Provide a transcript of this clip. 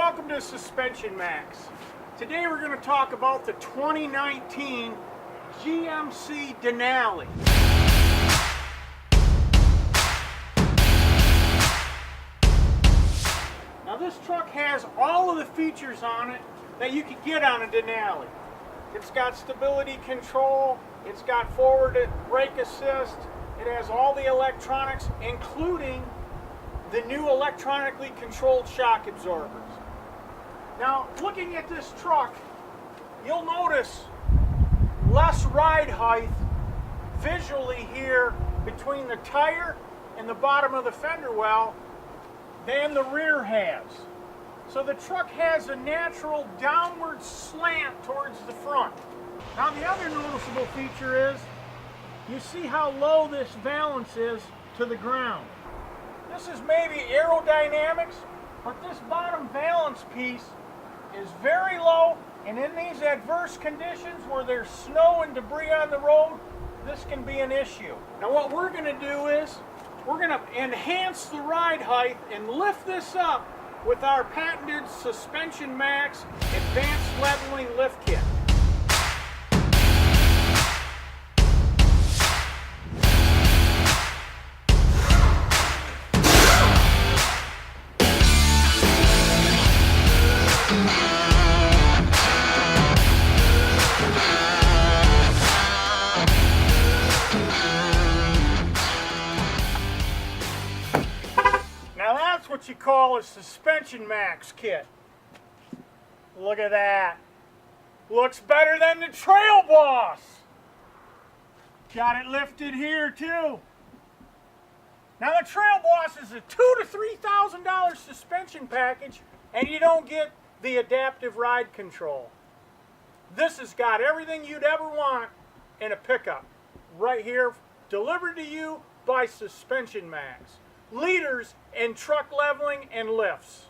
welcome to SuspensionMAXX. Today we're going to talk about the 2019 GMC Denali. Now this truck has all of the features on it that you could get on a Denali. It's got stability control, it's got forward brake assist, it has all the electronics including the new electronically controlled shock absorbers. Now, looking at this truck, you'll notice less ride height visually here between the tire and the bottom of the fender well than the rear has. So the truck has a natural downward slant towards the front. Now the other noticeable feature is you see how low this valance is to the ground. This is maybe aerodynamics, but this bottom valance piece is very low, and in these adverse conditions where there's snow and debris on the road, this can be an issue. Now what we're going to do is we're going to enhance the ride height and lift this up with our patented SuspensionMAXX Advanced Leveling Lift Kit. Now that's what you call a SuspensionMAXX kit. Look at that. Looks better than the Trail Boss. Got it lifted here too. Now the Trail Boss is a $2,000 to $3,000 suspension package, and you don't get the adaptive ride control. This has got everything you'd ever want in a pickup. Right here, delivered to you by SuspensionMAXX. Leaders in truck leveling and lifts.